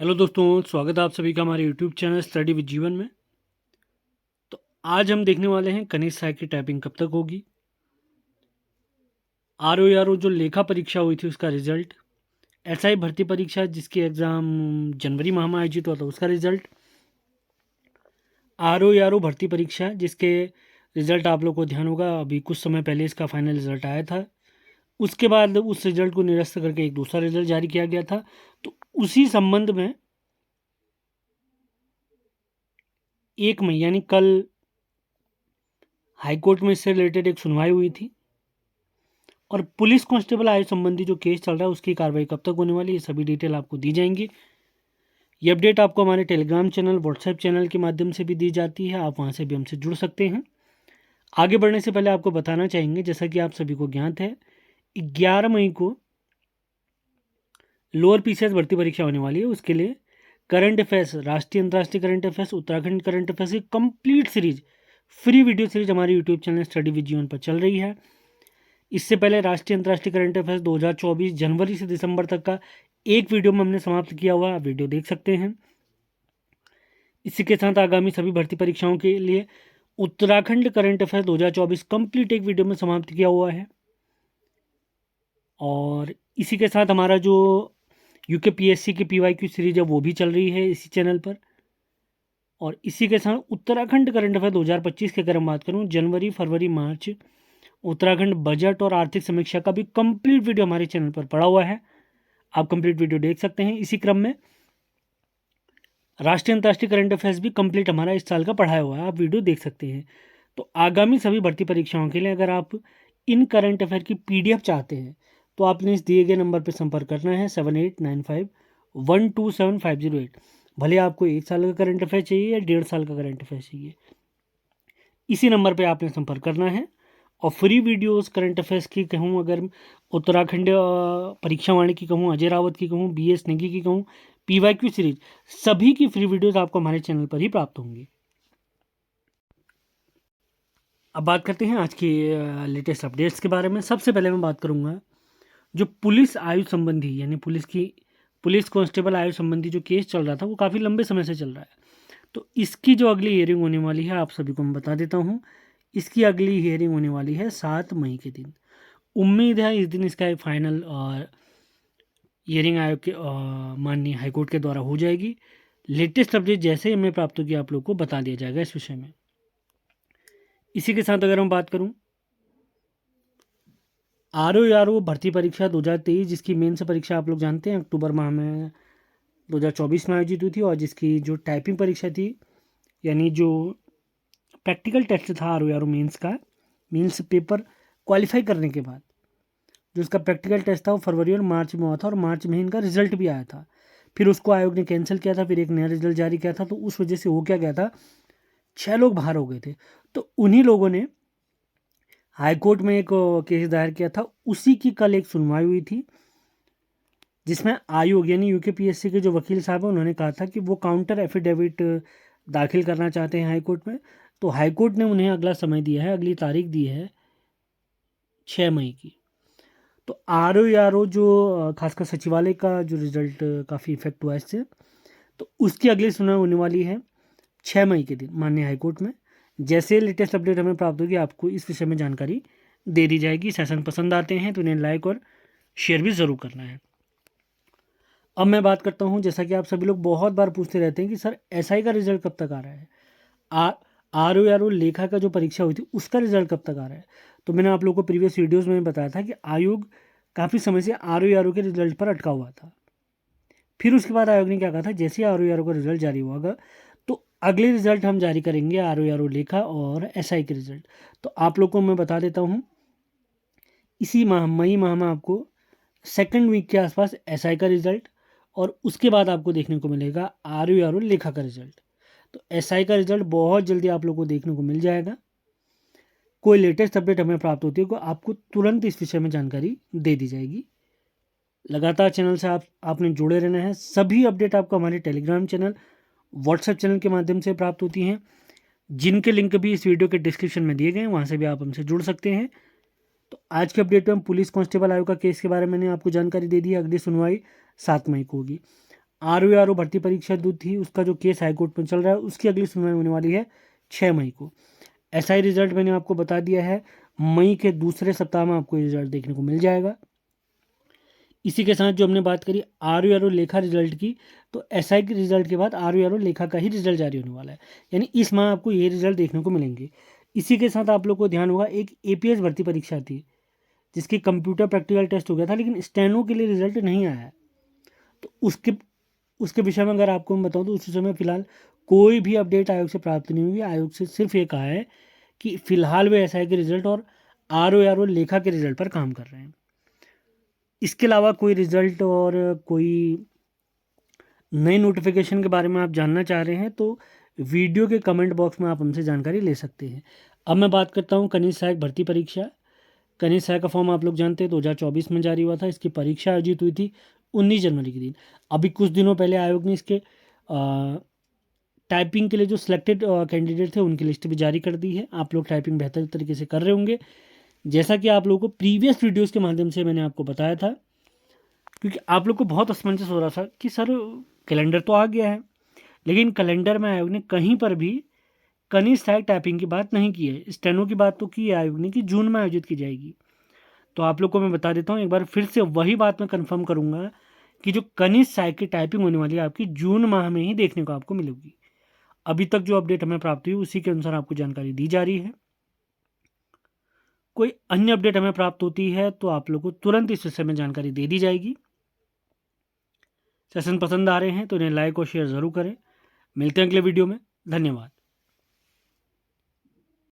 Hello दोस्तों, स्वागत है आप सभी का हमारे यूट्यूब चैनल स्टडी विद जीवन में। तो आज हम देखने वाले हैं कनिष्ठ सहायक की टाइपिंग कब तक होगी, आर ओ जो लेखा परीक्षा हुई थी उसका रिजल्ट, एसआई भर्ती परीक्षा जिसकी एग्ज़ाम जनवरी माह में आयोजित हुआ था उसका रिजल्ट, आर ओ भर्ती परीक्षा जिसके रिजल्ट आप लोग को ध्यान होगा अभी कुछ समय पहले इसका फाइनल रिजल्ट आया था। उसके बाद उस रिजल्ट को निरस्त करके एक दूसरा रिजल्ट जारी किया गया था। तो उसी संबंध में 1 मई यानी कल हाईकोर्ट में इससे रिलेटेड एक सुनवाई हुई थी और पुलिस कांस्टेबल आयु संबंधी जो केस चल रहा है उसकी कार्रवाई कब तक होने वाली है, ये सभी डिटेल आपको दी जाएंगी। ये अपडेट आपको हमारे टेलीग्राम चैनल, व्हाट्सएप चैनल के माध्यम से भी दी जाती है, आप वहाँ से भी हमसे जुड़ सकते हैं। आगे बढ़ने से पहले आपको बताना चाहेंगे, जैसा कि आप सभी को ज्ञात है, 11 मई को लोअर पीसीएस भर्ती परीक्षा होने वाली है। उसके लिए करंट अफेयर्स, राष्ट्रीय अंतर्राष्ट्रीय current affairs, Uttarakhand current affairs की complete series, free video series हमारे YouTube channel study with Jeevan पर चल रही है। इससे पहले राष्ट्रीय अंतर्राष्ट्रीय करंट अफेयर्स 2024 जनवरी से दिसंबर तक का एक वीडियो में हमने समाप्त किया हुआ, आप वीडियो देख सकते हैं। इसी के साथ आगामी सभी भर्ती परीक्षाओं के लिए उत्तराखंड करंट अफेयर्स 2024 कंप्लीट एक वीडियो में समाप्त किया हुआ है। और इसी के साथ हमारा जो यूके की PYQ सीरीज है वो भी चल रही है इसी चैनल पर। और इसी के साथ उत्तराखंड करंट अफेयर 2025 की अगर हम बात करूँ, जनवरी, फरवरी, मार्च उत्तराखंड बजट और आर्थिक समीक्षा का भी कंप्लीट वीडियो हमारे चैनल पर पड़ा हुआ है, आप कंप्लीट वीडियो देख सकते हैं। इसी क्रम में राष्ट्रीय अंतर्राष्ट्रीय करंट अफेयर्स भी कंप्लीट हमारा इस साल का पढ़ाया हुआ है, आप वीडियो देख सकते हैं। तो आगामी सभी भर्ती परीक्षाओं के लिए अगर आप इन करंट अफेयर की PDF चाहते हैं तो आपने इस दिए गए नंबर पर संपर्क करना है 7895127508। भले आपको 1 साल का करंट अफेयर चाहिए या 1.5 साल का करंट अफेयर चाहिए, इसी नंबर पर आपने संपर्क करना है। और फ्री वीडियोस करंट अफेयर्स की कहूँ, अगर उत्तराखंड परीक्षा वाणी की कहूँ, अजय रावत की कहूँ, BS नेगी की कहूँ, PYQ सीरीज, सभी की फ्री वीडियोस आपको हमारे चैनल पर ही प्राप्त होंगी। अब बात करते हैं आज की लेटेस्ट अपडेट्स के बारे में। सबसे पहले मैं बात करूंगा जो पुलिस आयु संबंधी यानी पुलिस कांस्टेबल आयु संबंधी जो केस चल रहा था वो काफ़ी लंबे समय से चल रहा है। तो इसकी जो अगली हियरिंग होने वाली है आप सभी को मैं बता देता हूँ। इसकी अगली हियरिंग होने वाली है 7 मई के दिन। उम्मीद है इस दिन इसका एक फाइनल और हियरिंग आयोग के माननीय हाईकोर्ट के द्वारा हो जाएगी। लेटेस्ट अपडेट जैसे ही हमें प्राप्त होगी आप लोग को बता दिया जाएगा इस विषय में। इसी के साथ अगर हम बात करूं, RO भर्ती परीक्षा 2023 जिसकी मेंस परीक्षा आप लोग जानते हैं अक्टूबर माह में 2024 में आयोजित हुई थी, और जिसकी जो टाइपिंग परीक्षा थी यानी जो प्रैक्टिकल टेस्ट था RO मेंस का, मेंस पेपर क्वालिफाई करने के बाद जो इसका प्रैक्टिकल टेस्ट था वो फरवरी और मार्च में हुआ था, और मार्च में इनका रिजल्ट भी आया था। फिर उसको आयोग ने कैंसिल किया था, फिर एक नया रिजल्ट जारी किया था। तो उस वजह से हो क्या गया था, 6 लोग बाहर हो गए थे। तो उन्हीं लोगों ने हाईकोर्ट में एक केस दायर किया था, उसी की कल एक सुनवाई हुई थी जिसमें आयोग यानी UKPSC के जो वकील साहब हैं उन्होंने कहा था कि वो काउंटर एफिडेविट दाखिल करना चाहते हैं हाईकोर्ट में। तो हाईकोर्ट ने उन्हें अगला समय दिया है, अगली तारीख दी है 6 मई की। तो RO जो खासकर सचिवालय का जो रिजल्ट काफ़ी इफेक्ट हुआ इससे, तो उसकी अगली सुनवाई होने वाली है 6 मई के दिन माननीय हाईकोर्ट में। जैसे लेटेस्ट अपडेट हमें प्राप्त होगी आपको इस विषय में जानकारी दे दी जाएगी। सेशन पसंद आते हैं तो इन्हें लाइक और शेयर भी ज़रूर करना है। अब मैं बात करता हूं, जैसा कि आप सभी लोग बहुत बार पूछते रहते हैं कि सर SI का रिजल्ट कब तक आ रहा है, RO लेखा का जो परीक्षा हुई थी उसका रिजल्ट कब तक आ रहा है। तो मैंने आप लोगों को प्रीवियस वीडियोज़ में बताया था कि आयोग काफ़ी समय से RO के रिजल्ट पर अटका हुआ था। फिर उसके बाद आयोग ने क्या कहा था, जैसे RO का रिजल्ट जारी हुआ तो अगले रिजल्ट हम जारी करेंगे RO लेखा और SI के रिजल्ट। तो आप लोग को मैं बता देता हूँ, इसी माह मई माह में आपको सेकंड वीक के आसपास SI का रिजल्ट, और उसके बाद आपको देखने को मिलेगा RO लेखा का रिजल्ट। तो SI का रिजल्ट बहुत जल्दी आप लोग को देखने को मिल जाएगा। कोई लेटेस्ट अपडेट हमें प्राप्त होती है तो आपको तुरंत इस विषय में जानकारी दे दी जाएगी। लगातार चैनल से आपने जुड़े रहना है। सभी अपडेट आपको हमारे टेलीग्राम चैनल, व्हाट्सएप चैनल के माध्यम से प्राप्त होती हैं, जिनके लिंक भी इस वीडियो के डिस्क्रिप्शन में दिए गए हैं, वहाँ से भी आप हमसे जुड़ सकते हैं। तो आज के अपडेट में पुलिस कांस्टेबल आयोग का केस के बारे में मैंने आपको जानकारी दे दी है। अगली सुनवाई 7 मई को होगी। RO भर्ती परीक्षा जो थी उसका जो केस हाईकोर्ट में चल रहा है उसकी अगली सुनवाई होने वाली है 6 मई को। SI रिजल्ट मैंने आपको बता दिया है, मई के दूसरे सप्ताह में आपको रिजल्ट देखने को मिल जाएगा। इसी के साथ जो हमने बात करी RO लेखा रिजल्ट की, तो SI के रिजल्ट के बाद RO लेखा का ही रिजल्ट जारी होने वाला है, यानी इस माह आपको ये रिजल्ट देखने को मिलेंगे। इसी के साथ आप लोग को ध्यान होगा एक APS भर्ती परीक्षा थी जिसकी कंप्यूटर प्रैक्टिकल टेस्ट हो गया था, लेकिन स्टेनो के लिए रिजल्ट नहीं आया है। तो उसके विषय में अगर आपको मैं बताऊं तो उस समय फ़िलहाल कोई भी अपडेट आयोग से प्राप्त नहीं हुई। आयोग से सिर्फ ये कहा है कि फ़िलहाल वे SI के रिजल्ट और RO लेखा के रिजल्ट पर काम कर रहे हैं। इसके अलावा कोई रिजल्ट और कोई नई नोटिफिकेशन के बारे में आप जानना चाह रहे हैं तो वीडियो के कमेंट बॉक्स में आप हमसे जानकारी ले सकते हैं। अब मैं बात करता हूँ कनिष्ठ सहायक भर्ती परीक्षा। कनिष्ठ सहायक का फॉर्म आप लोग जानते हैं 2024 में जारी हुआ था। इसकी परीक्षा आयोजित हुई थी 19 जनवरी के दिन। अभी कुछ दिनों पहले आयोग ने इसके टाइपिंग के लिए जो सिलेक्टेड कैंडिडेट थे उनकी लिस्ट भी जारी कर दी है। आप लोग टाइपिंग बेहतर तरीके से कर रहे होंगे, जैसा कि आप लोगों को प्रीवियस वीडियोज़ के माध्यम से मैंने आपको बताया था, क्योंकि आप लोग को बहुत असमंजस हो रहा था कि सर कैलेंडर तो आ गया है, लेकिन कैलेंडर में आयोग ने कहीं पर भी कनिष्ठ सहायक टाइपिंग की बात नहीं की है। स्टेनो की बात तो की है आयोग ने कि जून में आयोजित की जाएगी। तो आप लोग को मैं बता देता हूँ, एक बार फिर से वही बात मैं कंफर्म करूँगा कि जो कनिष्ठ सहायक की टाइपिंग होने वाली है आपकी जून माह में ही देखने को आपको मिलेगी। अभी तक जो अपडेट हमें प्राप्त हुई उसी के अनुसार आपको जानकारी दी जा रही है। कोई अन्य अपडेट हमें प्राप्त होती है तो आप लोग को तुरंत इस विषय में जानकारी दे दी जाएगी। सेशन पसंद आ रहे हैं तो इन्हें लाइक और शेयर ज़रूर करें। मिलते हैं अगले वीडियो में। धन्यवाद।